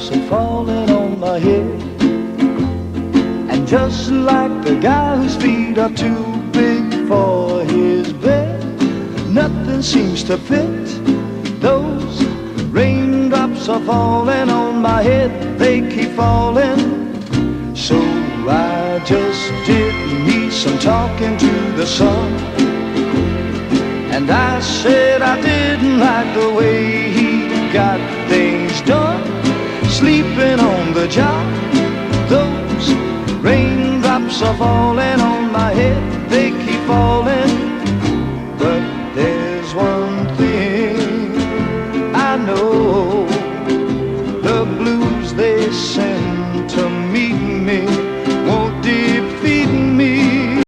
raindrops are falling on my head. And just like the guy whose feet are too big for his bed, nothing seems to fit. Those raindrops are falling on my head, they keep falling. So I just did me some talking to the sun, and I said I didn't like the way he got things done, sleeping on the job. Those raindrops are falling on my head, they keep falling.